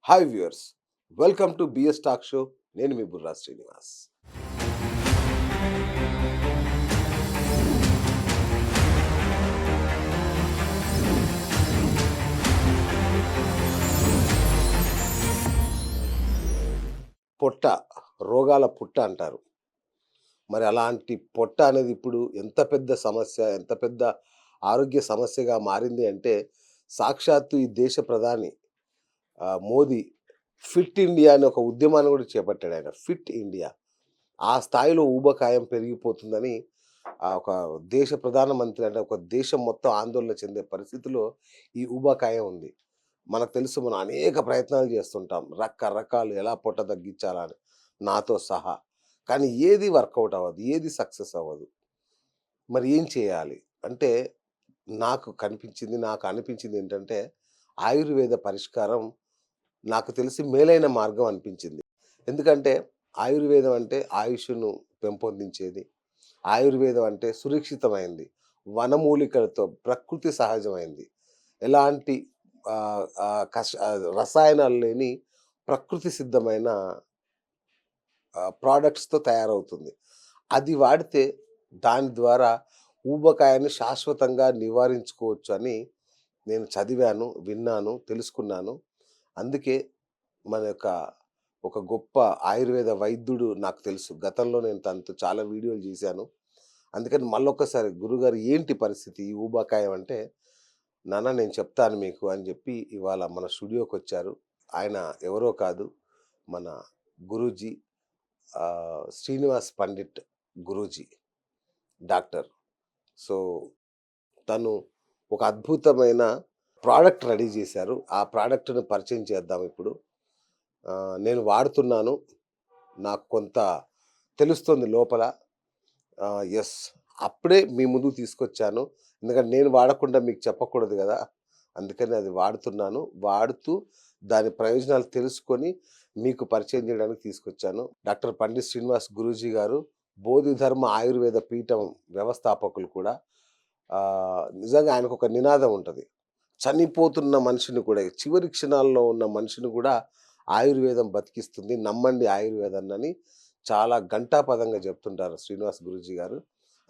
Hi viewers, welcome to BS talk show. నేను మీ బుర్రా శ్రీనివాస్. పొట్ట రోగాల పుట్ట అంటారు. మరి అలాంటి పొట్ట అనేది ఇప్పుడు ఎంత పెద్ద సమస్య, ఎంత పెద్ద ఆరోగ్య సమస్యగా మారింది అంటే సాక్షాత్తు ఈ దేశ ప్రధాని మోదీ ఫిట్ ఇండియా అనే ఒక ఉద్యమాన్ని కూడా చేపట్టాడు ఆయన. ఫిట్ ఇండియా ఆ స్థాయిలో ఊబకాయం పెరిగిపోతుందని ఒక దేశ ప్రధానమంత్రి అంటే ఒక దేశం మొత్తం ఆందోళన చెందే పరిస్థితిలో ఈ ఊబకాయం ఉంది. మనకు తెలుసు, మనం అనేక ప్రయత్నాలు చేస్తుంటాం రకరకాలు ఎలా పొట్ట తగ్గించాలని నాతో సహా. కానీ ఏది వర్కౌట్ అవ్వదు, ఏది సక్సెస్ అవ్వదు. మరి ఏం చేయాలి అంటే నాకు అనిపించింది ఏంటంటే ఆయుర్వేద పరిష్కారం నాకు తెలిసి మేలైన మార్గం అనిపించింది. ఎందుకంటే ఆయుర్వేదం అంటే ఆయుష్ను పెంపొందించేది. ఆయుర్వేదం అంటే సురక్షితమైంది. వనమూలికలతో ప్రకృతి సహజమైంది. ఎలాంటి రసాయనాలు లేని ప్రకృతి సిద్ధమైన ప్రోడక్ట్స్‌తో తయారవుతుంది. అది వాడితే దాని ద్వారా ఊబకాయాన్ని శాశ్వతంగా నివారించుకోవచ్చు అని నేను చదివాను, విన్నాను, తెలుసుకున్నాను. అందుకే మన యొక్క ఒక గొప్ప ఆయుర్వేద వైద్యుడు నాకు తెలుసు. గతంలో నేను తనతో చాలా వీడియోలు చేశాను. అందుకని మళ్ళొక్కసారి గురుగారు ఏంటి పరిస్థితి ఈ ఊబకాయం అంటే, నాన్న నేను చెప్తాను మీకు అని చెప్పి ఇవాళ మన స్టూడియోకొచ్చారు. ఆయన ఎవరో కాదు, మన గురూజీ శ్రీనివాస్ పండిట్ గురూజీ డాక్టర్. సో తను ఒక అద్భుతమైన ప్రోడక్ట్ రెడీ చేశారు. ఆ ప్రోడక్ట్‌ని పరిచయం చేద్దాం ఇప్పుడు. నేను వాడుతున్నాను. నాకు కొంత తెలుస్తుంది లోపల. యెస్. అప్పుడే మీ ముందుకు తీసుకొచ్చాను. ఎందుకంటే నేను వాడకుండా మీకు చెప్పకూడదు గదా! అందుకని అది వాడుతున్నాను. వాడుతూ దాని ప్రయోజనాలు తెలుసుకొని మీకు పరిచయం చేయడానికి తీసుకొచ్చాను. డాక్టర్ పండిత్ శ్రీనివాస్ గురూజీ గారు బోధిధర్మ ఆయుర్వేద పీఠం వ్యవస్థాపకులు కూడా. నిజంగా ఆయనకొక నినాదం ఉంటది. చనిపోతున్న మనిషిని కూడా, చివరి క్షణాల్లో ఉన్న మనిషిని కూడా ఆయుర్వేదం బతికిస్తుంది. నమ్మండి ఆయుర్వేదాన్నని చాలా ఘంటాపథంగా చెప్తుంటారు శ్రీనివాస్ గురూజీ గారు.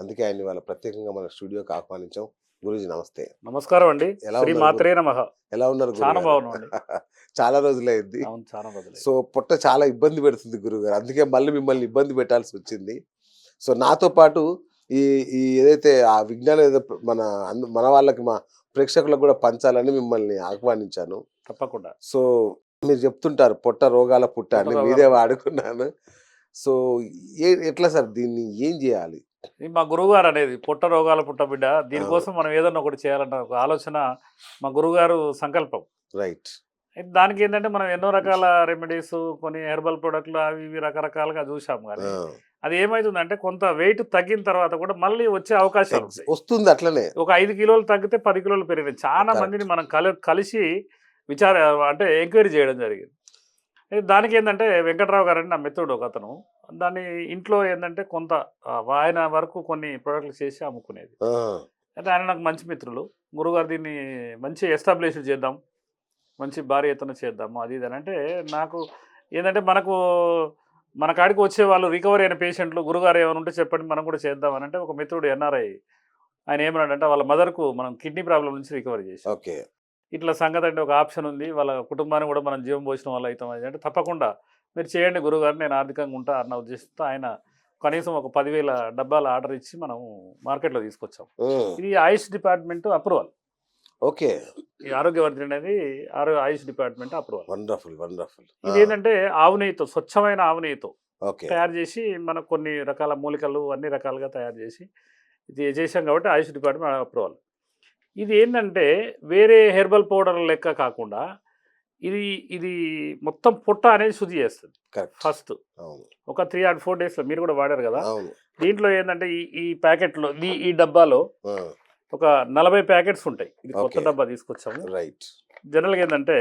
అందుకే ఆయన ఇవాళ ప్రత్యేకంగా మన స్టూడియోకి ఆహ్వానించాం. గురూజీ నమస్తే. నమస్కారం అండి. ఎలా శ్రీ ఉన్నారు మాత్రే నమః. ఎలా ఉన్నారు చాలా గురుగారు? బాగున్నామండి. చాలా రోజులైంది. అవును, చాలా రోజులైంది. సో పొట్ట చాలా ఇబ్బంది పెడుతుంది గురుగారు. అందుకే మళ్ళీ మిమ్మల్ని ఇబ్బంది పెట్టాల్సి వచ్చింది. సో నాతో పాటు ఈ ఈ ఏదైతే ఆ విజ్ఞానం ఏదో మన వాళ్ళకి, మా ప్రేక్షకులకు కూడా పంచాలని మిమ్మల్ని ఆహ్వానించాను. తప్పకుండా. సో మీరు చెప్తుంటారు పొట్ట రోగాల పుట్ట అని, పొట్ట రోగాల మీదే పుట్ట. వాడుకున్నాను. సో ఎట్లా సార్ దీన్ని ఏం చేయాలి? ఇది మా గురువుగారు అనేది పొట్ట రోగాల పుట్టబిడ్డ. దీనికోసం మనం ఏదన్నా ఒకటి చేయాలన్న ఒక ఆలోచన మా గురువుగారు సంకల్పం. రైట్. అయితే దానికి ఏంటంటే మనం ఎన్నో రకాల రెమెడీస్, కొన్ని హెర్బల్ ప్రొడక్ట్లు అవి ఇవి రకరకాలుగా చూసాం. కానీ అది ఏమవుతుందంటే కొంత వెయిట్ తగ్గిన తర్వాత కూడా మళ్ళీ వచ్చే అవకాశాలు ఉంటాయి. వస్తుంది అట్లనే. ఒక 5 కిలోలు తగ్గితే 10 కిలోలు పెరిగినాయి. చాలా Correct. మందిని మనం కలిసి అంటే ఎంక్వైరీ చేయడం జరిగింది. దానికి ఏంటంటే వెంకట్రావు గారు అని నా మిత్రుడు ఒక అతను, దాన్ని ఇంట్లో ఏంటంటే కొంత ఆయన వరకు కొన్ని ప్రోడక్ట్లు చేసి అమ్ముకునేది. అయితే ఆయన నాకు మంచి మిత్రులు. గురుగారు దీన్ని మంచి ఎస్టాబ్లిష్ చేద్దాం, మంచి భారీ ఎత్తున చేద్దాము అది ఇది అని అంటే, నాకు ఏంటంటే మన కాడికి వచ్చే వాళ్ళు రికవరీ అయిన పేషెంట్లు, గురుగారు ఏమైనా ఉంటే చెప్పండి మనం కూడా చేద్దాం అని అంటే, ఒక మిత్రుడు ఎన్ఆర్ఐ ఆయన ఏమన్నాడంటే వాళ్ళ మదర్కు మనం కిడ్నీ ప్రాబ్లం నుంచి రికవరీ చేసాం. ఓకే. ఇట్లా సంగతి అంటే ఒక ఆప్షన్ ఉంది, వాళ్ళ కుటుంబాన్ని కూడా మనం జీవం పోసిన వాళ్ళు అవుతాం అది అంటే, తప్పకుండా మీరు చేయండి గురుగారు, నేను ఆర్థికంగా ఉంటా అన్న ఉద్దేశంతో ఆయన కనీసం ఒక 10,000 డబ్బాలు ఆర్డర్ ఇచ్చి మనం మార్కెట్లో తీసుకొచ్చాం. ఇది ఆయుష్ డిపార్ట్మెంట్ అప్రూవల్. ఓకే. ఈ ఆరోగ్యవర్ధి అనేది ఆయుష్ డిపార్ట్మెంట్ అప్రూవల్. Wonderful wonderful. ఇది ఏంటంటే ఆవు నెయ్యితో, స్వచ్ఛమైన ఆవు నెయ్యితో ఓకే. తయారు చేసి మనకు కొన్ని రకాల మూలికలు అన్ని రకాలుగా తయారు చేసి ఇది చేసాం కాబట్టి ఆయుష్ డిపార్ట్మెంట్ అప్రూవల్. ఇది ఏంటంటే వేరే హెర్బల్ పౌడర్ లెక్క కాకుండా ఇది మొత్తం పొట్ట అనేది శుద్ధి చేస్తుంది. ఫస్ట్ ఒక 3 or 4 డేస్లో మీరు కూడా వాడారు కదా. దీంట్లో ఏంటంటే ఈ ప్యాకెట్లో ఈ డబ్బాలో ఒక 40 ప్యాకెట్స్ ఉంటాయి. ఇది కొత్త డబ్బా తీసుకొచ్చాము. రైట్. జనరల్గా ఏంటంటే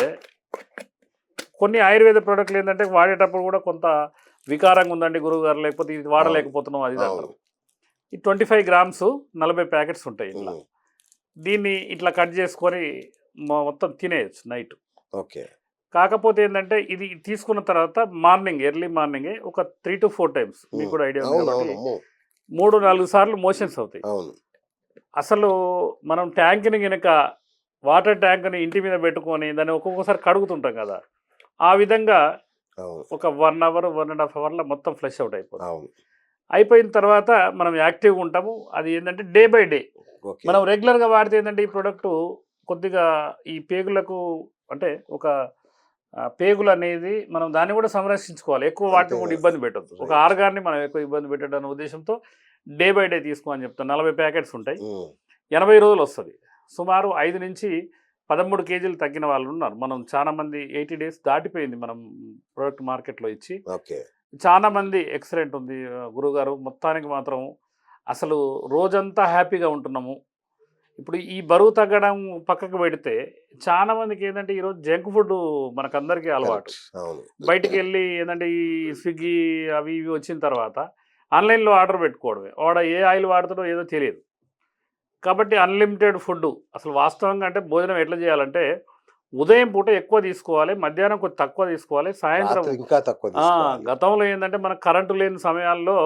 కొన్ని ఆయుర్వేద ప్రోడక్ట్లు ఏంటంటే వాడేటప్పుడు కూడా కొంత వికారంగా ఉందండి గురువుగారు, లేకపోతే ఇది వాడలేకపోతున్నాం అది అంటారు. ఈ 25 grams 40 ప్యాకెట్స్ ఉంటాయి ఇట్లా. దీన్ని ఇట్లా కట్ చేసుకొని మొత్తం తినేయచ్చు నైట్. ఓకే. కాకపోతే ఏంటంటే ఇది తీసుకున్న తర్వాత ఎర్లీ మార్నింగే ఒక 3 to 4 టైమ్స్ మీకు కూడా ఐడియా ఉంది కాబట్టి అవునవును అమ్మో 3-4 సార్లు మోషన్స్ అవుతాయి. అవును అసలు మనం ట్యాంక్‌ని గనక వాటర్ ట్యాంక్‌ని ఇంటి మీద పెట్టుకొని దాన్ని ఒక్కొక్కసారి కడుగుతుంటాం కదా! ఆ విధంగా అవును ఒక 1 అవర్, 1 ½ అవర్‌లో మొత్తం ఫ్లష్ ఔట్ అయిపోతుంది. అవును అయిపోయిన తర్వాత మనం యాక్టివ్‌గా ఉంటాము. అది ఏంటంటే డే బై డే ఓకే మనం రెగ్యులర్‌గా వాడితే ఏంటంటే ఈ ప్రొడక్టు కొద్దిగా ఈ పేగులకు అంటే ఒక పేగులనేది మనం దాన్ని కూడా సంరక్షించుకోవాలి. ఎక్కువ అంతే వాటిని కూడా కదా ఇబ్బంది పెట్టొద్దు. ఒక రైట్ ఆర్గాన్‌ని మనం ఎక్కువ ఇబ్బంది పెట్టొద్దన్న ఉద్దేశ్యంతో డే బై డే తీసుకో అని చెప్తాను. 40 ప్యాకెట్స్ ఉంటాయి. 80 రోజులు వస్తది. సుమారు 5-13 కేజీలు తగ్గిన వాళ్ళు ఉన్నారు. మనం చాలా మంది 80 డేస్ దాటిపోయింది మనం ప్రొడక్ట్ మార్కెట్‌లో ఇచ్చి. ఓకే చాలా మంది ఎక్సలెంట్ ఉంది గురువుగారు. మొత్తానికి మాత్రం అసలు రోజంతా హ్యాపీగా ఉంటున్నాము. ఇప్పుడు ఈ బరువు తగ్గడం పక్కకు పెడితే చాలా మందికి ఏంటంటే ఈరోజు జంక్ ఫుడ్ మనకందరికీ అలవాటు. కరెక్ట్ అవును బయటికెళ్ళి ఏంటంటే ఈ స్విగ్గీ అవి ఇవి వచ్చిన తర్వాత ఆన్‌లైన్‌లో ఆర్డర్ పెట్టుకోవడమే. వాడు ఏ ఆయిల్ వాడుతాడో ఏదో తెలియదు. కాబట్టి అన్‌లిమిటెడ్ ఫుడ్డు అసలు వాస్తవంగా అంటే భోజనం ఎట్లా చేయాలంటే ఉదయం పూట ఎక్కువ తీసుకోవాలి. మధ్యాహ్నం కొంచెం తక్కువ తీసుకోవాలి. సాయంత్రం రాత్రి ఇంకా తక్కువ తీసుకోవాలి గతంలో ఏందంటే మనకు కరెంటు లేని సమయాల్లో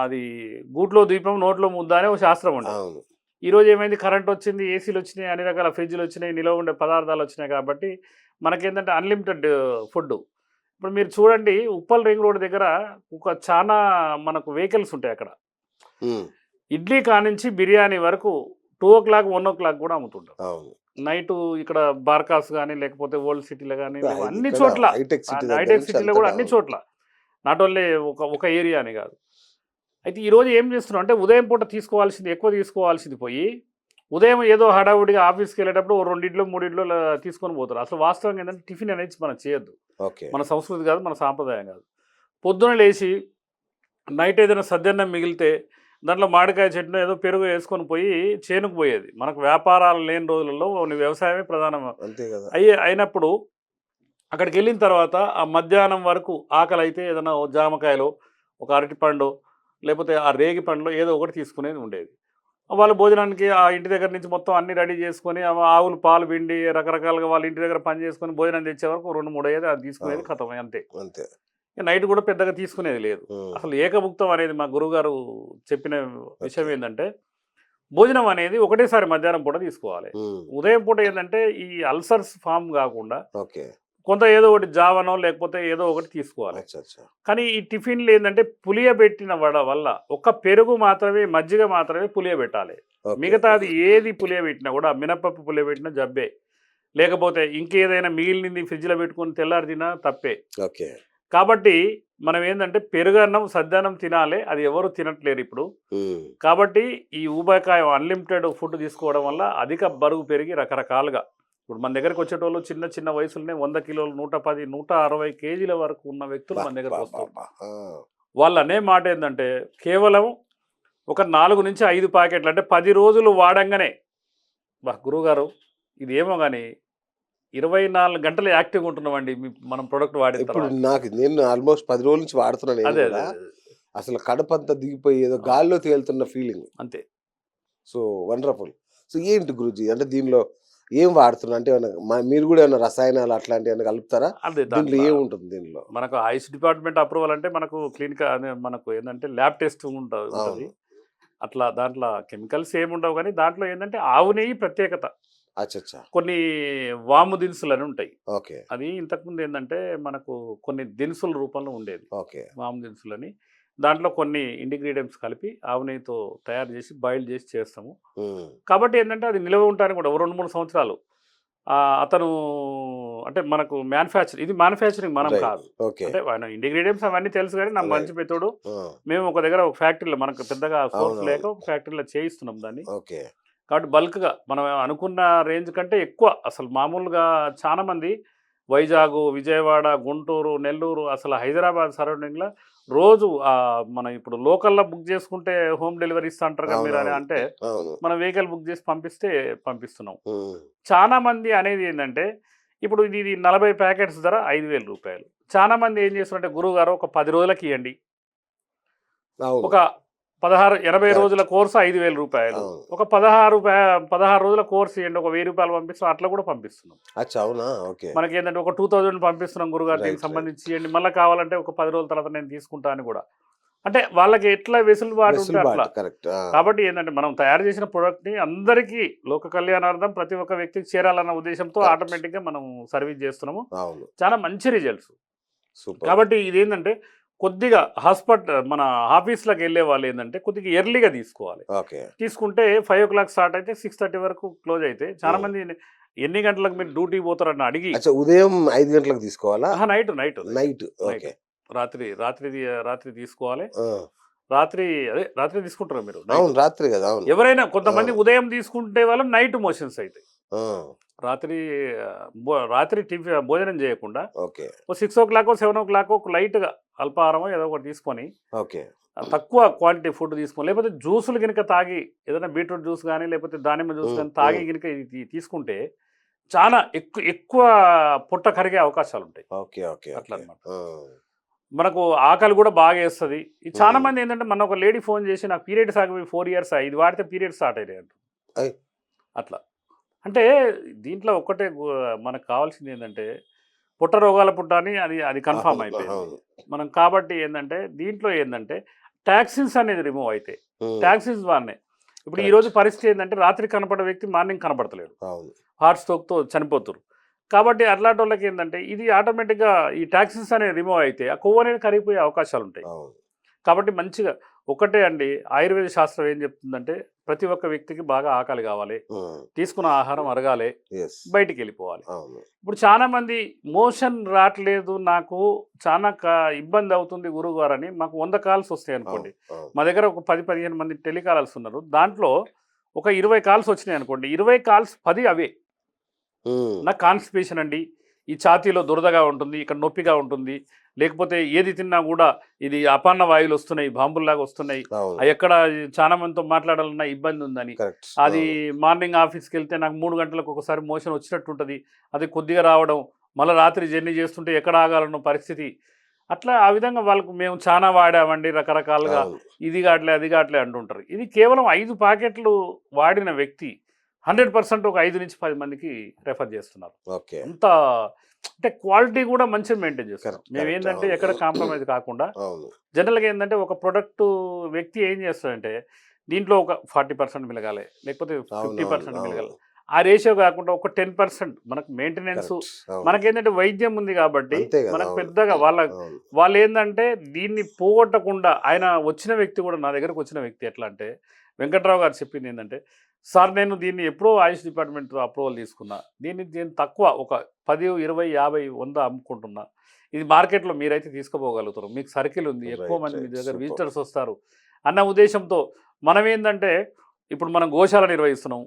అది గూట్లో దీపం నోట్లో ముద్ద అనే ఒక శాస్త్రం ఉండేది. అవును ఈరోజు ఏమైంది కరెంట్ వచ్చింది, ఏసీలు వచ్చినాయి, అన్ని రకాల ఫ్రిడ్జ్‌లు వచ్చినాయి, నిలవ ఉండే పదార్థాలు వచ్చినాయి కాబట్టి మనకేందంటే అన్‌లిమిటెడ్ ఫుడ్డు. ఇప్పుడు మీరు చూడండి ఉప్పల్ రింగ్ రోడ్ దగ్గర ఒక చానా మనకు వెహికల్స్ ఉంటాయి అక్కడ. ఉమ్, ఇడ్లీ కానించి బిర్యానీ వరకు 2:00, 1:00 కూడా అమ్ముతుంటారు. అవును నైటు ఇక్కడ బార్కాస్ గానీ, లేకపోతే ఓల్డ్ సిటీలో గానీ, ఇప్పుడు అన్ని ఇక్కడ చోట్ల హైటెక్ సిటీ దగ్గర హైటెక్ నుంచి సిటీలో అంతటా కూడా అన్ని అవును చోట్ల. నాట్ ఓన్లీ ఒక ఏరియా అని కాదు. అయితే ఈరోజు ఏం చేస్తున్నాం అంటే ఉదయం పూట తీసుకోవాల్సింది ఎక్కువ తీసుకోవాల్సింది పోయి, ఉదయం ఏదో హడావుడిగా ఆఫీస్‌కి వెళ్ళేటప్పుడు ఓ 2 ఇడ్లో, 3 ఇడ్లో తీసుకొని పోతారు. అసలు వాస్తవంగా ఏంటంటే టిఫిన్ అనేది మనం చేయొద్దు. ఓకే మన సంస్కృతి కాదు, మన సాంప్రదాయం కాదు. పొద్దున లేచి నైట్ ఏదైనా సద్దన్నం మిగిలితే దాంట్లో మామిడికాయ చట్నీ ఏదో పెరుగు వేసుకొని పోయి చేనుకు పోయేది. మనకు వ్యాపారాలు లేని రోజులలో ఓన్లీ వ్యవసాయమే ప్రధానం అంతే కదా అయినప్పుడు అక్కడికెళ్ళిన తర్వాత ఆ మధ్యాహ్నం వరకు ఆకలైతే ఏదైనా ఓ జామకాయలో, ఒక అరటిపండో, లేపోతే ఆ రేగి పండ్లో ఏదో ఒకటి తీసుకునేది ఉండేది. వాళ్ళు భోజనానికి ఆ ఇంటి దగ్గర నుంచి మొత్తం అన్నీ రెడీ చేసుకొని ఆవులు పాలు పిండి రకరకాలుగా వాళ్ళ ఇంటి దగ్గర పని చేసుకొని భోజనం తెచ్చే వరకు 2, 3 అయ్యేది. అది తీసుకునేది అవును ఖతం అంతే. అంతే ఇక నైట్ కూడా పెద్దగా తీసుకునేది లేదు. ఉమ్, అసలు ఏకభుక్తం అనేది మా గురువుగారు చెప్పిన విషయం ఓకే ఏందంటే, భోజనం అనేది ఒకటేసారి మధ్యాహ్నం పూట తీసుకోవాలి. ఉమ్, ఉదయం పూట ఏందంటే ఈ అల్సర్స్ ఫార్మ్ గాకుండా ఓకే కొంత ఏదో ఒకటి జావనో లేకపోతే ఏదో ఒకటి తీసుకోవాలి. అచ్చా అచ్చా కానీ ఈ టిఫిన్‌లు ఏందంటే పులియబెట్టిన వల్ల ఒక్క పెరుగు మాత్రమే, మజ్జిగ మాత్రమే పులియబెట్టాలి. ఓకే మిగతాది ఏది పులియబెట్టినా కూడా మినపప్పు పులియబెట్టినా జబ్బే. లేకపోతే ఇంకేదైనా మిగిలింది ఫ్రిడ్జ్‌లో పెట్టుకొని తెల్లారి తినా తప్పే. ఓకే కాబట్టి మనం ఏందంటే పెరుగన్నం, సద్దన్నం తినాలి. అది ఎవరు తినట్లేరు ఇప్పుడు. ఉమ్, కాబట్టి ఈ ఊబకాయం అన్‌లిమిటెడ్ ఫుడ్ తీసుకోవడం వల్ల అధిక బరువు పెరిగి రకరకాలుగా ఇప్పుడు మన దగ్గరికి వచ్చేటోళ్ళు చిన్న చిన్న వయసులోనే 100 కిలోలు, 110, 160 కేజీల వరకు ఉన్న వ్యక్తులు బా మన బా దగ్గరికి బా వస్తారు. బా ఆ, వాళ్ళు అనే మాట ఏందంటే కేవలం ఒక 4-5 ప్యాకెట్లు అంటే 10 రోజులు వాడంగానే గురువుగారు ఇదేమో గాని 24 గంటలు యాక్టివ్‌గా ఉంటున్నామండి. మనం ప్రొడక్ట్ వాడిన ఇప్పుడు తర్వాత. నేను ఆల్మోస్ట్ 10 రోజుల నుంచి వాడుతున్నాను నేను అదే. కూడా అసలు కడుపంతా దిగిపోయి ఏదో అవును. గాల్లో తేలుతున్న ఫీలింగ్ అంతే. సో వండర్ఫుల్ సో ఏంటి గురూజీ అంటే దీనిలో ఏం వాడుతున్నారు అంటే ఏమన్నా మీరు కూడా ఏమైనా రసాయనాలు అట్లాంటివి ఏమైనా కలుపుతారా అదే దీంట్లో దాంట్లో ఏముంటుంది దీనిలో మనకు ఆయుష్ డిపార్ట్మెంట్ అప్రూవల్ అంటే మనకు క్లినికల్ అదే మనకు ఏంటంటే ల్యాబ్ టెస్ట్ ఉంటది. అవును అట్లా దాంట్లో కెమికల్స్ ఏముండవు కానీ దాంట్లో ఏంటంటే ఆవు నెయ్యి ప్రత్యేకత. అచ్చచ్చా కొన్ని వాము దినుసులని ఉంటాయి. ఓకే అది ఇంతకుముందు ఏంటంటే మనకు కొన్ని దినుసుల రూపంలో ఉండేది. ఓకే వాము దినుసులని. దాంట్లో కొన్ని ఇంగ్రీడియంట్స్ కలిపి ఆవు నెయ్యితో తయారు చేసి బాయిల్ చేసి చేస్తాము. ఉమ్, కాబట్టి ఏంటంటే అది నిల్వ ఉండటానికి కూడా ఓ 2, 3 సంవత్సరాలు అతను అంటే మనకు ఇది మ్యానుఫ్యాక్చరింగ్ మనం రైట్ కాదు. ఓకే అంటే ఆయన ఇంగ్రీడియంట్స్ అవన్నీ తెలుసు కానీ నాకు రైట్ మంచి మెథడు. మేము ఒక దగ్గర ఒక ఫ్యాక్టరీలో మనకు పెద్దగా సోర్స్ లేక అవునవును ఒక ఫ్యాక్టరీలో చేయిస్తున్నాం దాన్ని. ఓకే కాబట్టి బల్క్‌గా మనం అనుకున్న రేంజ్ కంటే ఎక్కువ అసలు మామూలుగా చాలా మంది వైజాగు, విజయవాడ, గుంటూరు, నెల్లూరు అసలు హైదరాబాద్ సరౌండింగ్‌లో రోజు మనం ఇప్పుడు లోకల్‌లో బుక్ చేసుకుంటే హోమ్ డెలివరీ ఇస్తా అంటారు కదా మీరు అని అవునవును అంటే అవును మనం వెహికల్ బుక్ చేసి పంపిస్తే పంపిస్తున్నాం. ఉమ్, చాలా మంది అనేది ఏందంటే ఇప్పుడు ఇది 40 ప్యాకెట్స్ ధర రూ. 5,000. చాలా మంది ఏం చేస్తున్నారంటే గురువుగారు ఒక 10 రోజులకి ఇయ్యండి. అవును ఒక 80 Correct. రోజుల కోర్సు 5,000 రూపాయలు. అవును. ఒక 16 రోజుల కోర్స్ ఇయ్యండి, ఒక 1000 రూపాయలు పంపిస్తాం, అట్లా కూడా పంపిస్తున్నాం. అచ్చా! అవునా? ఓకే. మనకేందంటే ఒక 2000 పంపిస్తున్నాం గురుగారు, దీనికి రైట్. సంబంధించి ఇయ్యండి, మళ్ళా కావాలంటే ఒక 10 రోజుల తర్వాత నేను తీసుకుంటా అని కూడా. అంటే వాళ్ళకి ఎట్లా వెసులుబాటు ఉంటే అట్లా. వెసులుబాటు. కరెక్ట్. ఆ! కాబట్టి ఏంటంటే మనం తయారు చేసిన ప్రొడక్ట్‌ని అందరికీ లోక కళ్యాణార్థం ప్రతి ఒక్క వ్యక్తికి చేరాలన్న ఉద్దేశంతో కరెక్ట్. ఆటోమేటిక్‌గా మనం సర్వీస్ చేస్తున్నాము. అవును. చాలా మంచి రిజల్ట్స్. సూపర్. కాబట్టి ఇదేంటంటే కొద్దిగా మన ఆఫీస్‌లకి వెళ్ళే వాళ్ళు ఏంటంటే కొద్దిగా ఎర్లీగా తీసుకోవాలి. ఓకే. తీసుకుంటే 5:00 స్టార్ట్ అయితే 6:30 వరకు క్లోజ్ అయితే చాలా మంది ఎన్ని గంటలకు మీరు డ్యూటీ పోతారని అడిగి అచ్చా! ఉదయం 5 గంటలకు తీసుకోవాలా? Night night. ఓకే. రాత్రి తీసుకోవాలి. ఆ! రాత్రి తీసుకుంటారా మీరు? అవును. రాత్రి కదా! అవును. ఎవరైనా కొంతమంది ఉదయం తీసుకుంటే వాళ్ళు నైట్ మోషన్స్ అవుతాయి. ఆ! రాత్రి రాత్రి భోజనం చేయకుండా ఓకే. ఓ 6:00 7:00 ఒక లైట్‌గా అల్పాహారమో ఏదో ఒకటి తీసుకొని ఓకే. తక్కువ క్వాంటిటీ ఫుడ్ తీసుకొని, లేకపోతే జ్యూసులు గినక తాగి, ఏదైనా బీట్రూట్ జ్యూస్ కానీ లేకపోతే దానిమ్మ జ్యూస్ కానీ తాగి గినక ఇది తీసుకుంటే చాలా ఎక్కువ పొట్ట కరిగే అవకాశాలు ఉంటాయి. ఓకే. ఓకే. అట్లా ఓకే. అన్నమాట. ఆ! మనకు ఆకలి కూడా బాగా వేస్తుంది. చాలా మంది ఏంటంటే మన ఒక లేడీ ఫోన్ చేసి నాకు పీరియడ్స్ ఆగిపోయి 4 ఇయర్స్ ఇది వాడితే పీరియడ్స్ స్టార్ట్ అయినాయి అంట. అయ్! అట్లా. అంటే దీంట్లో ఒక్కటే మనకు కావాల్సింది ఏంటంటే పుట్ట రోగాల పుట్ట అని అది కన్ఫామ్ అవును. అయిపోయింది. అవును. మనం కాబట్టి ఏంటంటే దీంట్లో ఏంటంటే టాక్సిన్స్ అనేది రిమూవ్ అవుతాయి. హ్మ్. టాక్సిన్స్ వాడినాయి. ఇప్పుడు కరెక్ట్. ఈరోజు పరిస్థితి ఏంటంటే రాత్రి కనపడే వ్యక్తి మార్నింగ్ కనపడతలేడు. అవును. హార్ట్ స్ట్రోక్‌తో చనిపోతురు. కాబట్టి అట్లాంటి వాళ్ళకి ఏంటంటే ఇది ఆటోమేటిక్‌గా ఈ టాక్సిన్స్ అనేవి రిమూవ్ అయితే ఆ కొవ్వు అనేది కరిగిపోయే అవకాశాలు ఉంటాయి. అవును. కాబట్టి మంచిగా ఒకటే అండి, ఆయుర్వేద శాస్త్రం ఏం చెప్తుందంటే ప్రతి ఒక్క వ్యక్తికి బాగా ఆకలి కావాలి, హ్మ్. తీసుకున్న ఆహారం అరగాలి, యెస్. బయటికి వెళ్ళిపోవాలి. అవును. ఇప్పుడు చాలా మంది మోషన్ రావట్లేదు, నాకు చాలా ఇబ్బంది అవుతుంది గురువుగారు అని మాకు 100 కాల్స్ వస్తాయి అనుకోండి. అవును. అవును. మా దగ్గర ఒక 10-15 మంది టెలికాలర్స్ ఉన్నారు. దాంట్లో ఒక 20 కాల్స్ వచ్చినాయి అనుకోండి. 20 కాల్స్ 10 అవే. హ్మ్. నాకు కాన్స్టిపేషన్ అండి, ఈ ఛాతీలో దురదగా ఉంటుంది, ఇక్కడ నొప్పిగా ఉంటుంది, లేకపోతే ఏది తిన్నా కూడా ఇది అపన్న వాయువులు వస్తున్నాయి, బాంబుల్లాగా వస్తున్నాయి, అవును. ఎక్కడ చాలా మందితో మాట్లాడాలన్న ఇబ్బంది ఉందని. కరెక్ట్. అది అవును. మార్నింగ్ ఆఫీస్కి వెళ్తే నాకు 3 గంటలకు ఒకసారి మోషన్ వచ్చినట్టు ఉంటుంది, అది కొద్దిగా రావడం, మళ్ళీ రాత్రి జర్నీ చేస్తుంటే ఎక్కడ ఆగాలన్న పరిస్థితి. అట్లా ఆ విధంగా వాళ్ళకు మేము చాలా వాడామండి రకరకాలుగా, అవును. ఇది కావట్లే అది కావట్లే అంటుంటారు. ఇది కేవలం 5 ప్యాకెట్లు వాడిన వ్యక్తి 100% ఒక 5-10 మందికి రెఫర్ చేస్తున్నారు. ఓకే. అంత అంటే క్వాలిటీ కూడా మంచిగా మెయింటైన్ చేస్తున్నాం. కరెక్ట్. మేము కరెక్ట్. ఏంటంటే ఎక్కడ అవును. కాంప్రమైజ్ కాకుండా అవును. జనరల్‌గా ఏంటంటే ఒక ప్రొడక్ట్ వ్యక్తి ఏం చేస్తాడంటే దీంట్లో ఒక 40% మిలగాలి, లేకపోతే అవునవును. 50% అవును. మిలగాలి. ఆ రేషియో కాకుండా ఒక 10% మనకు మెయింటెనెన్స్, కరెక్ట్. అవును. మనకేంటంటే వైద్యం ఉంది కాబట్టి అంతే కదా! మనకు అవును. పెద్దగా అవును. వాళ్ళేందంటే దీన్ని పోగొట్టకుండా ఆయన వచ్చిన వ్యక్తి కూడా నా దగ్గరకు వచ్చిన వ్యక్తి ఎట్లా అంటే వెంకట్రావు గారు చెప్పింది ఏంటంటే, సార్ నేను దీన్ని ఎప్పుడో ఆయుష్ డిపార్ట్మెంట్‌తో అప్రూవల్ తీసుకున్నా. దీన్ని తక్కువ ఒక 10, 20, 50, 100 అమ్ముకుంటున్నా. ఇది మార్కెట్‌లో మీరైతే తీసుకుపోగలుగుతారు. మీకు సర్కిల్ ఉంది, ఎక్కువ రైట్. మంది మీ రైట్. దగ్గర సూపర్. విజిటర్స్ వస్తారు అన్న ఉద్దేశంతో మనం ఏందంటే ఇప్పుడు మనం గోశాల నిర్వహిస్తున్నాం.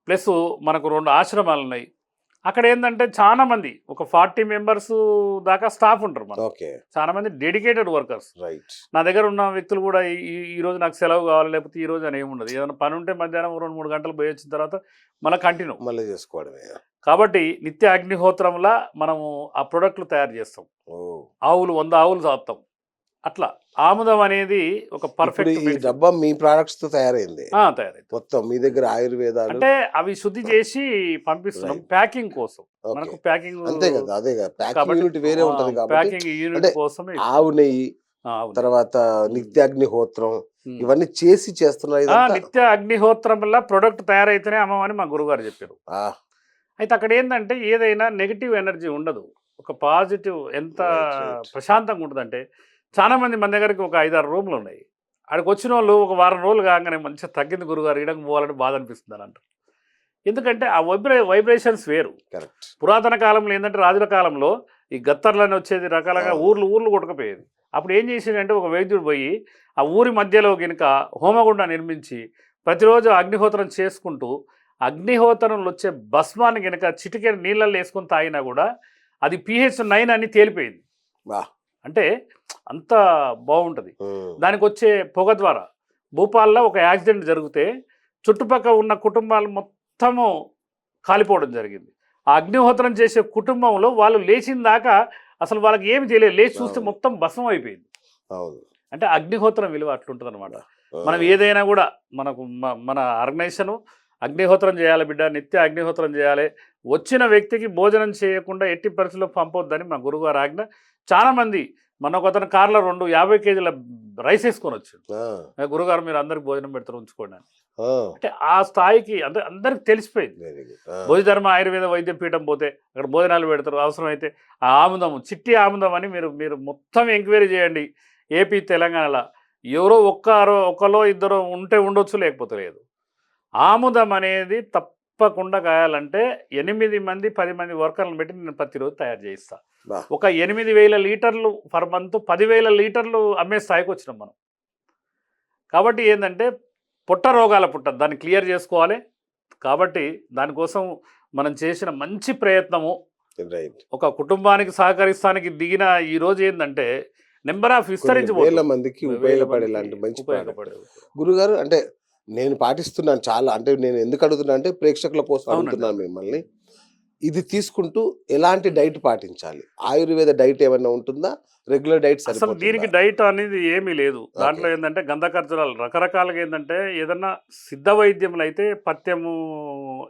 ప్లస్ మనకు 2 ఆశ్రమాలున్నాయి. అక్కడ ఏందంటే చాలా మంది ఒక 40 మెంబర్స్ దాకా స్టాఫ్ ఉంటారు మనకు. ఓకే. చాలా మంది డెడికేటెడ్ వర్కర్స్. రైట్. నా దగ్గర ఉన్న వ్యక్తులు కూడా ఈరోజు నాకు సెలవు కావాలి, లేకపోతే ఈరోజు అని ఏముండదు. ఏదైనా పని ఉంటే మధ్యాహ్నం 2-3 గంటలు పోయి వచ్చిన తర్వాత మళ్ళీ కంటిన్యూ. మళ్ళీ చేసుకోవడమే. కాబట్టి నిత్య అగ్నిహోత్రంలా మనము ఆ ప్రొడక్ట్లు తయారు చేస్తాం. ఓహ్! 100 ఆవులు సాకుతాం. అట్లా ఆముదం అనేది ఒక ఇప్పుడు పర్ఫెక్ట్ ఈ మెడిసిన్. డబ్బా మీ ప్రొడక్ట్స్‌తో తయారైంది. తయారైంది. మొత్తం మీ దగ్గర ఆయుర్వేదాలు. అంటే అవి శుద్ధి చేసి పంపిస్తున్నాం రైట్. ప్యాకింగ్ కోసం. ఓకే. మనకు ప్యాకింగ్ అంతే కదా! అదే కదా! ప్యాకింగ్ కాబట్టి యూనిట్ వేరే ఉంటది కాబట్టి ప్యాకింగ్ యూనిట్ అంటే కోసమే ఆవు నెయ్యి, అవును. తర్వాత నిత్యాగ్నిహోత్రం ఉమ్. ఇవన్నీ చేసి చేస్తున్నారు ఇదంతా. నిత్య అగ్నిహోత్రం వల్ల ప్రొడక్ట్ తయారైతేనే అమ్మమని మా గురుగారు చెప్పారు. ఆ! అయితే అక్కడ ఏంటంటే ఏదైనా నెగిటివ్ ఎనర్జీ ఉండదు. ఒక పాజిటివ్ ఎంత రైట్. రైట్. ప్రశాంతంగా ఉంటుందంటే చాలా మంది మన దగ్గరికి ఒక 5-6 రూమ్లు ఉన్నాయి. ఆడికి వచ్చిన వాళ్ళు ఒక వారం రోజులు కాగానే మంచిగా తగ్గింది గురుగారు, ఈడకు పోవాలని బాధ అనిపిస్తుంది అని అంటారు. ఎందుకంటే ఆ వైబ్రేషన్స్ వేరు. కరెక్ట్. పురాతన కాలంలో ఏంటంటే రాజుల కాలంలో ఈ గత్తర్లని వచ్చేది, రకాలుగా అవును. ఊర్లు కొట్టుకుపోయేది. అప్పుడు ఏం చేసిండంటే ఒక వైద్యుడు పోయి ఆ ఊరి మధ్యలో గినక హోమగుండ నిర్మించి ప్రతిరోజు అగ్నిహోత్రం చేసుకుంటూ అగ్నిహోత్రంలో వచ్చే భస్మాన్ని గినక చిటికెడు నీళ్ళల్లో వేసుకొని తాగినా కూడా అది pH 9 అని తేలిపోయింది. వా! అంటే అంత బాగుంటుంది. హ్మ్. దానికి వచ్చే పొగ ద్వారా భూపాల్లో ఒక యాక్సిడెంట్ జరిగితే చుట్టుపక్కల ఉన్న కుటుంబాలు మొత్తము కాలిపోవడం జరిగింది. ఆ అగ్నిహోత్రం చేసే కుటుంబంలో వాళ్ళు లేచిన దాకా అసలు వాళ్ళకి ఏమి తెలియదు, లేచి చూస్తే అవును. మొత్తం భస్మం అయిపోయింది. అవును. అంటే అగ్నిహోత్రం విలువ అట్లుంటుంది అనమాట. మనం ఏదైనా కూడా మనకు మన ఆర్గనైజేషను అగ్నిహోత్రం చేయాలి బిడ్డ, నిత్య అగ్నిహోత్రం చేయాలి, వచ్చిన వ్యక్తికి భోజనం చేయకుండా ఎట్టి పరిస్థితుల్లో పంపొద్దని మా గురువుగారు ఆజ్ఞ. చాలామంది మన ఒక అతను కార్లో 50 కేజీల రైస్ వేసుకొని వచ్చాడు. గురుగారు మీరు అందరికి భోజనం పెడతారు ఉంచుకోండి అని. అంటే ఆ స్థాయికి అంటే అందరికి తెలిసిపోయింది. భోజధర్మ ఆయుర్వేద వైద్య పీఠం పోతే అక్కడ భోజనాలు పెడతారు. అవసరమైతే ఆ ఆముదం, చిట్టి ఆముదం అని మీరు మొత్తం ఎంక్వైరీ చేయండి. ఏపీ తెలంగాణలో ఎవరో ఒకలో ఇద్దరు ఉంటే ఉండొచ్చు, లేకపోతే లేదు. ఆముదం అనేది తప్పకుండా కాయాలంటే 8 మంది 10 మంది వర్కర్లను పెట్టి నేను ప్రతిరోజు తయారు చేయిస్తా. ఒక 8,000 లీటర్లు పర్ మంత్ 10,000 లీటర్లు అమ్మే స్థాయికి వచ్చినాం మనం. కాబట్టి ఏంటంటే పుట్ట రోగాల పుట్ట దాన్ని క్లియర్ చేసుకోవాలి. కాబట్టి దానికోసం మనం చేసిన మంచి ప్రయత్నము ఒక కుటుంబానికి సహకరిస్తానికి దిగిన ఈ రోజు ఏంటంటే నెంబర్ ఆఫ్ వేల మందికి ఉపయోగపడేలాంటి మంచి గురుగారు. అంటే నేను పాటిస్తున్నాను చాలా. అంటే నేను ఎందుకు అడుగుతున్నా అంటే ప్రేక్షకుల కోసం అడుగుతున్నాను మిమ్మల్ని. ఇది తీసుకుంటూ ఎలాంటి డైట్ పాటించాలి? ఆయుర్వేద డైట్ ఏమైనా ఉంటుందా? రెగ్యులర్ డైట్ అసలు దీనికి డైట్ అనేది ఏమీ లేదు. దాంట్లో ఏంటంటే గంధకర్జునాలు రకరకాలుగా ఏంటంటే ఏదన్నా సిద్ధ వైద్యములు అయితే పథ్యము,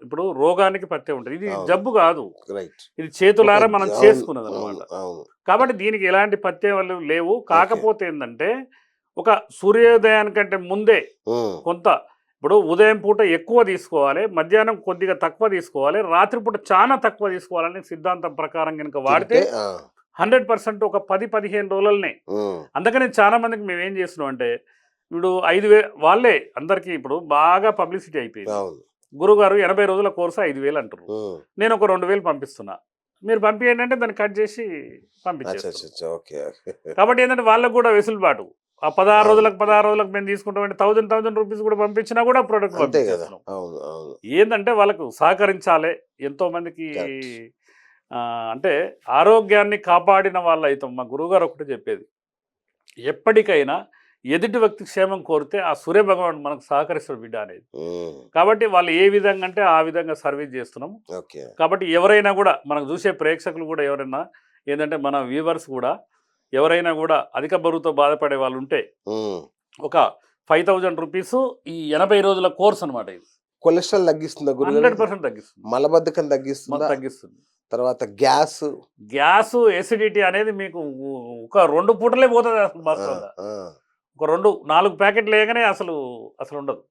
ఇప్పుడు రోగానికి పథ్యం ఉంటుంది. ఇది జబ్బు కాదు, ఇది చేతులారా మనం చేసుకున్నది అనమాట. కాబట్టి దీనికి ఎలాంటి పథ్యాలు లేవు. కాకపోతే ఏంటంటే ఒక సూర్యోదయానికంటే ముందే కొంత, ఇప్పుడు ఉదయం పూట ఎక్కువ తీసుకోవాలి, మధ్యాహ్నం కొద్దిగా తక్కువ తీసుకోవాలి, రాత్రిపూట చాలా తక్కువ తీసుకోవాలని సిద్ధాంతం ప్రకారం కనుక వాడితే 100% ఒక 10-15 రోజులనే. అందుకని చాలా మందికి మేము ఏం చేస్తున్నాం అంటే ఇప్పుడు 5,000 వాళ్ళే అందరికీ ఇప్పుడు బాగా పబ్లిసిటీ అయిపోయింది. గురుగారు 80 రోజుల కోర్సు 5,000 అంటారు. నేను ఒక 2,000 పంపిస్తున్నా, మీరు పంపించండి అంటే దాన్ని కట్ చేసి పంపించేస్తాను. కాబట్టి ఏంటంటే వాళ్ళకు కూడా వెసులుబాటు. ఆ 16 రోజులకు మేము తీసుకుంటామంటే 1,000 రూపీస్ కూడా పంపించినా కూడా ప్రోడక్ట్ పంపించేస్తున్నాం. ఏంటంటే వాళ్ళకు సహకరించాలి. ఎంతో మందికి అంటే ఆరోగ్యాన్ని కాపాడిన వాళ్ళు అవుతాం. మా గురువుగారు ఒకటి చెప్పేది, ఎప్పటికైనా ఎదుటి వ్యక్తి క్షేమం కోరితే ఆ సూర్య భగవానుడు మనకు సహకరిస్తాడు బిడ్డ అనేది. కాబట్టి వాళ్ళు ఏ విధంగా అంటే ఆ విధంగా సర్వీస్ చేస్తున్నాం. కాబట్టి ఎవరైనా కూడా మనకు చూసే ప్రేక్షకులు కూడా ఎవరైనా ఏంటంటే మన వ్యూవర్స్ కూడా ఎవరైనా కూడా అధిక బరువుతో బాధపడే వాళ్ళు ఉంటే ఒక 5,000 రూపీస్ ఈ 80 రోజుల కోర్స్ అనమాట. ఇది కొలెస్ట్రాల్ తగ్గిస్తుంది, 100% తగ్గిస్తుంది, మలబద్ధకం తగ్గిస్తుంది, తర్వాత గ్యాస్ ఎసిడిటీ అనేది మీకు ఒక 2 పూటలే పోతుంది. అసలు ఒక 2-4 ప్యాకెట్లు వేయగానే అసలు ఉండదు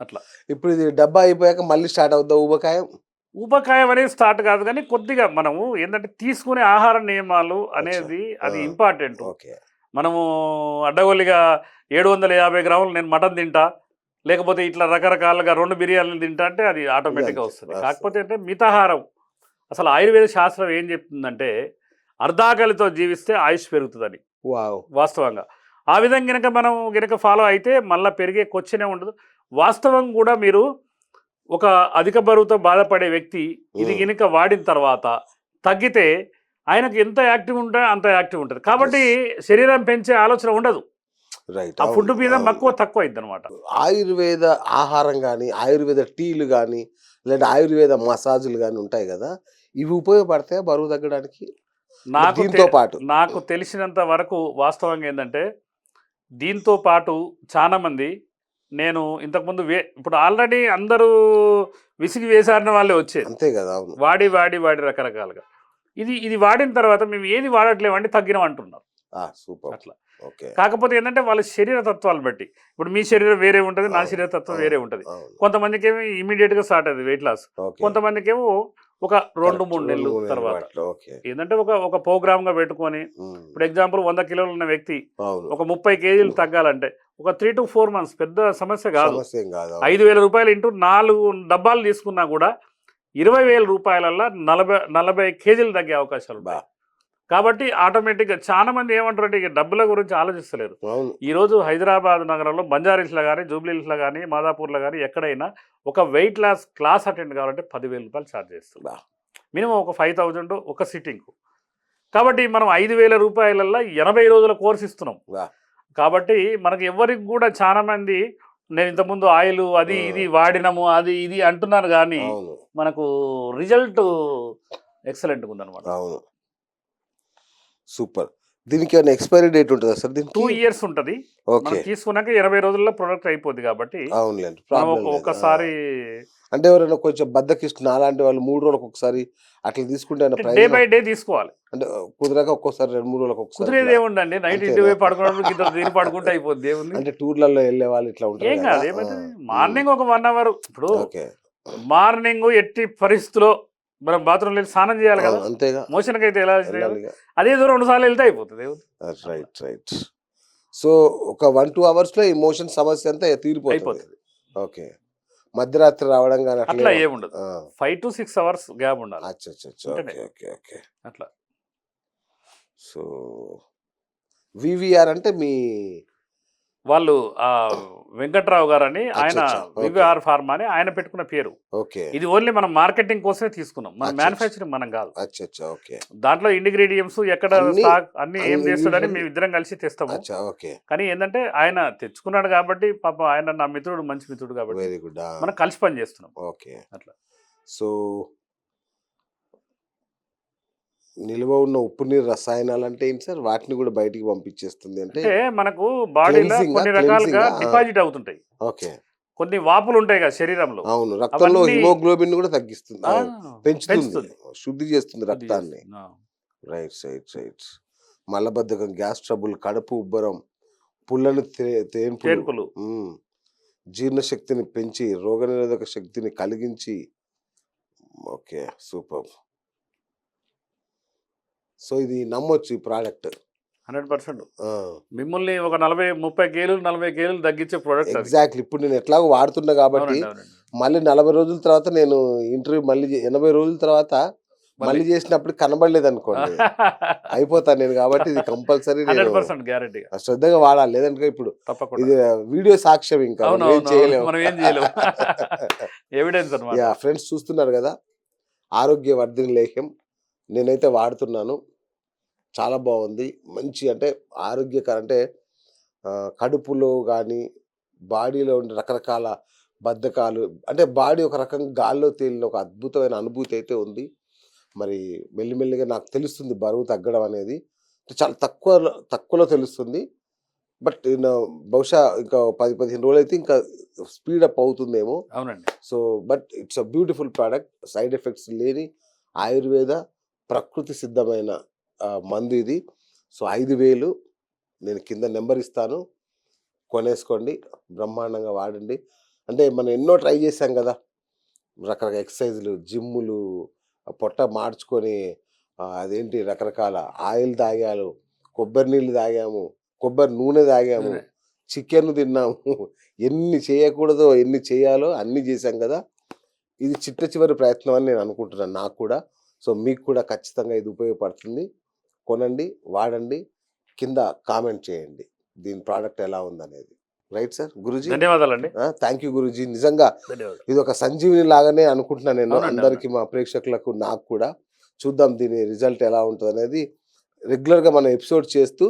అట్లా. ఇప్పుడు ఇది డబ్బా అయిపోయాక మళ్ళీ స్టార్ట్ అవుద్దా ఊబకాయం అనేది స్టార్ట్ కాదు, కానీ కొద్దిగా మనము ఏంటంటే తీసుకునే ఆహార నియమాలు అనేది అది ఇంపార్టెంట్. మనము అడ్డగోలిగా 750 గ్రాములు నేను మటన్ తింటా, లేకపోతే ఇట్లా రకరకాలుగా 2 బిర్యానీలు తింటా అంటే అది ఆటోమేటిక్గా వస్తుంది. కాకపోతే అంటే మితాహారం, అసలు ఆయుర్వేద శాస్త్రం ఏం చెప్తుందంటే అర్ధాకలితో జీవిస్తే ఆయుష్ పెరుగుతుందని. వాస్తవంగా ఆ విధంగా కనుక మనం ఫాలో అయితే మళ్ళీ పెరిగే క్వశ్చనే ఉండదు. వాస్తవం కూడా మీరు ఒక అధిక బరువుతో బాధపడే వ్యక్తి ఇది కనుక వాడిన తర్వాత తగ్గితే ఆయనకు ఎంత యాక్టివ్ ఉంటే అంత యాక్టివ్ ఉంటుంది. కాబట్టి శరీరం పెంచే ఆలోచన ఉండదు, ఆ ఫుడ్ మీద తక్కువ అయింది అనమాట. ఆయుర్వేద ఆహారం కానీ, ఆయుర్వేద టీలు కానీ, లేదా ఆయుర్వేద మసాజులు కానీ ఉంటాయి కదా, ఇవి ఉపయోగపడతాయా బరువు తగ్గడానికి? నాకు తెలిసినంత వరకు వాస్తవంగా ఏంటంటే దీంతో పాటు చాలా మంది నేను ఇంతకుముందు ఇప్పుడు ఆల్రెడీ అందరూ విసిగి వేసారిన వాళ్ళే వచ్చేది, అంతే కదా, వాడి రకరకాలుగా. ఇది వాడిన తర్వాత మేము ఏది వాడట్లేమండి, తగ్గినాం అంటున్నారు. అట్లా. కాకపోతే ఏంటంటే వాళ్ళ శరీర తత్వాలు బట్టి, ఇప్పుడు మీ శరీరం వేరే ఉంటుంది, నా శరీర తత్వం వేరే ఉంటుంది. కొంతమందికి ఏమో ఇమీడియట్ గా స్టార్ట్ అవుతుంది వెయిట్ లాస్, కొంతమందికి ఏమో ఒక 2-3 నెలలు తర్వాత. ఏంటంటే ఒక ప్రోగ్రామ్ గా పెట్టుకొని, ఇప్పుడు ఎగ్జాంపుల్ 100 కిలోలు ఉన్న వ్యక్తి ఒక 30 కేజీలు తగ్గాలంటే ఒక 3 to 4 months పెద్ద సమస్య కాదు. 5,000 రూపాయలు ఇంటూ 4 డబ్బాలు తీసుకున్నా కూడా 20,000 రూపాయలల్లో 40 కేజీలు తగ్గే అవకాశాలు ఉంటాయి. కాబట్టి ఆటోమేటిక్గా చాలా మంది ఏమంటారు అంటే డబ్బుల గురించి ఆలోచిస్తలేరు. ఈరోజు హైదరాబాద్ నగరంలో బంజారీస్లో కానీ, జూబ్లీహిల్స్లో కానీ, మాదాపూర్లో కానీ ఎక్కడైనా ఒక వెయిట్ లాస్ క్లాస్ అటెండ్ కావాలంటే 10,000 రూపాయలు ఛార్జ్ చేస్తున్నారు. మినిమం ఒక 5,000 ఒక సిట్టింగ్కు. కాబట్టి మనం 5,000 రూపాయలల్లో 80 రోజుల కోర్స్ ఇస్తున్నాం. కాబట్టి మనకు ఎవరికి కూడా చాలా మంది నేను ఇంతకుముందు ఆయిల్ అది ఇది వాడినాము అది ఇది అంటున్నారు, కానీ మనకు రిజల్ట్ ఎక్సలెంట్గా ఉందన్నమాట. సూపర్. దీనికి ఏమైనా ఎక్స్పైరీ డేట్ ఉంటుందా సార్ 2 దీనికి? ఇయర్స్ ఉంటది. మనం ఓకే. తీసుకున్నాక 20 రోజుల్లో ప్రొడక్ట్ అయిపోద్ది కాబట్టి అవునులేండి. మనం ప్రాబ్లమ్ లేదు. ఒక్కసారి అంటే ఎవరైనా కొంచెం బద్ధకిస్తున్న అలాంటి వాళ్ళు 3 రోజులకు ఒకసారి అట్లా తీసుకుంటే ఏమైనా డే ప్రయోజనం? బై డే తీసుకోవాలి. అంటే కుదిరాక ఒక్కోసారి 2, 3 రోజులకు ఒకసారి కుదిరేది అట్లా ఏముందండి, నైట్ ఇంటికి అంతేనా? పోయి పడుకున్నప్పుడు గిట్ల తిని పడుకుంటే అయిపోద్ది ఏముంది. అంటే టూర్‌లలో ఎళ్ళేవాళ్ళు ఇట్లా ఉంటారు ఏం గదా! కాదు, ఆ! ఏమైతది. హ్మ్. మార్నింగ్ ఒక 1 అవర్ ఇప్పుడు ఓకే. మార్నింగ్ ఎట్టి పరిస్థితిలో మనం బాత్రూమ్‌లో వెళ్ళి స్నానం చేయాలి కదా! అవును. అంతేగా. మోషన్‌కి అయితే ఎలా వెళ్తాయి కదా! ఎళ్ళాలిగా. అదే ఏదో 2 సార్లు వెళ్తే అయిపోతది. ఏముంది అట్లా రైట్. రైట్. సో, ఒక 1, 2 అవర్స్‌లో ఈ మోషన్ సమస్య అంతా తీరిపోతది. అయిపోతది. ఓకే. మధ్యరాత్రి రావడం గాని అట్లా అట్లేం ఏముండదు. ఆ! 5-6 అవర్స్ గ్యాప్ ఉండాలి. అచ్చచ్చచ్చ! ఉంటేనే ఓకే. ఓకే. ఓకే. అట్లా. సో, వీవీఆర్ అంటే మీ వాళ్ళు వెంకట్రావు గారని ఆయన అచ్చచ్చ! ఓకే. వివిఆర్ ఫార్మా అని ఆయన పెట్టుకున్న పేరు. ఓకే. ఇది ఓన్లీ మనం మార్కెటింగ్ కోసమే తీసుకున్నాం. మన అచ్చచ్చ! మ్యానుఫ్యాక్చరింగ్ మనం కాదు. అచ్చచ్చ! ఓకే. దాంట్లో ఇంగ్రీడియంట్స్ ఎక్కడ అన్నీ స్టాక్ అన్ని ఏం అన్ని చేస్తాడని యూజువల్లీ మేమిద్దరం కలిసి తెస్తాము. అచ్చా! ఓకే. కానీ ఏందంటే ఆయన తెచ్చుకున్నాడు కాబట్టి పాపం ఆయన నా మిత్రుడు, మంచి మిత్రుడు కాబట్టి వెరీ గుడ్. మనం కలిసి పని చేస్తున్నాం. ఓకే. అట్లా. సో, నిల్వ ఉన్న ఉప్పు నీరు రసాయనాలంటే ఏంటి సార్? వాటిని గూడా బయటికి పంపించేస్తుంది అంటే అంటే మనకు బాడీలో కొన్ని రకాలుగా క్లెన్సింగా? డిపాజిట్ అవుతుంటాయి. ఓకే. కొన్ని వాపులు ఉంటాయి కదా శరీరంలో. అవును. రక్తంలో అవన్నీ హిమోగ్లోబిన్ గూడా తగ్గిస్తుంది. ఆ! పెంచుతుంది. పెంచుతుంది. శుద్ధి చేస్తుంది శుద్ధి రక్తాన్ని. చేస్తుంది. ఆ! రైట్. రైట్. రైట్. మలబద్ధకం, గ్యాస్ ట్రబుల్, కడుపు ఉబ్బరం, పుల్లని తేన్పులు, తేన్పులు. హ్మ్. జీర్ణశక్తిని పెంచి, రోగనిరోధక శక్తిని కలిగించి ఓకే. సూపర్బ్! సో, ఇది నమ్మొచ్చు ఈ ప్రాడక్ట్. 100% ఆ! మిమ్మల్ని ఒక 40, 30 కేలులు, 40 కేలులు తగ్గించే ప్రొడక్ట్ అది. ఎగ్జాక్ట్‌లీ. ఇప్పుడు నేను ఎట్లాగో వాడుతున్నా గాబట్టి, అవునండి. అవునండి. మళ్ళీ 40 రోజుల తర్వాత నేను ఇంటర్వ్యూ మళ్ళీ 80 రోజుల తర్వాత మళ్ళీ మళ్ళీ జేసినప్పుడు కనబడలేదనుకోండి, అయిపోతాను నేను గాబట్టి ఇది కంపల్సరీ నేను 100% గ్యారంటీగా. శ్రద్ధగా వాడాలి. లేదంటే ఇప్పుడు తప్పకుండా. ఇది వీడియో సాక్ష్యం ఇంకా మనం ఏం అవునవును. చేయలేము. మనం ఏం చేయలేము. ఎవిడెన్స్ అన్నమాట. యాహ్! ఫ్రెండ్స్ చూస్తున్నారు గదా! ఆరోగ్యవర్ధిని లేహ్యం నేనైతే వాడుతున్నాను. చాలా బావుంది. మంచి అంటే ఆరోగ్యకర అంటే కడుపులో గానీ, బాడీలో ఉండే రకరకాల బద్ధకాలు అంటే బాడీ ఒక రకంగా గాల్లో తేలిన ఒక అద్భుతమైన అనుభూతి అయితే ఉంది. మరి మెల్లిమెల్లిగా నాకు తెలుస్తుంది బరువు తగ్గడం అనేది. చాలా తక్కువలో తెలుస్తుంది. బట్ బహుశా ఇంకా 10, 15 రోజులైతే ఇంకా స్పీడప్ అవుతుందేమో. అవునండి. So, but it's a beautiful product. Side effects లేని ఆయుర్వేద ప్రకృతి సిద్ధమైన మందు ఇది. సో, 5,000 నేను కింద నంబర్ ఇస్తాను. కొనేసుకోండి. బ్రహ్మాండంగా వాడండి. అంటే మనం ఎన్నో ట్రై చేశాం గదా! రకరకాల ఎక్సర్‌సైజులు, జిమ్ములు, పొట్ట మార్చుకొని అదేంటి రకరకాల ఆయిల్ తాగాము, కొబ్బరి నీళ్ళు తాగాము, కొబ్బరి నూనె తాగాము, నిజమే. చికెన్ తిన్నాము. ఎన్ని చేయకూడదో, ఎన్ని చేయాలో అన్నీ చేశాం గదా! ఇది చిట్ట చివరి ప్రయత్నం అని నేను అనుకుంటున్నాను నాకు కూడా. సో, మీకు కూడా ఖచ్చితంగా ఇది ఉపయోగపడుతుంది. కొనండి, వాడండి. కింద కామెంట్ చేయండి. దీని ప్రొడక్ట్ ఎలా ఉందనేది. రైట్ సార్ గురూజీ? ధన్యవాదాలండి. థ్యాంక్ యూ గురూజీ. నిజంగా ధన్యవాదాలు. ఇదొక సంజీవిని లాగానే అనుకుంటున్నాను నేను. అవునండి. అందరికి మా ప్రేక్షకులకు, నాకు కూడా. చూద్దాం దీని రిజల్ట్ ఎలా ఉంటదనేది. రెగ్యులర్‌గా మనం ఎపిసోడ్ చేస్తూ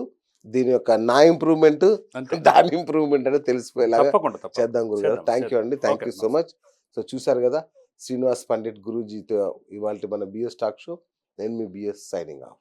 దీని యొక్క నా ఇంప్రూవ్‌మెంట్, అంతే. దాని ఇంప్రూవ్‌మెంట్ అనేది తెలిసిపోయేలాగా తప్పకుండా. చేద్దాం గురుగారు. చేద్దాం. థ్యాంక్ యూ అండి. Thank okay. You so much. So, చూసారు గదా! శ్రీనివాస్ పండిట్ గురూజీతో ఇవాల్టి మన బిఎస్ టాక్ షో. నేను మీ బిఎస్ సైనింగ్ ఆఫ్.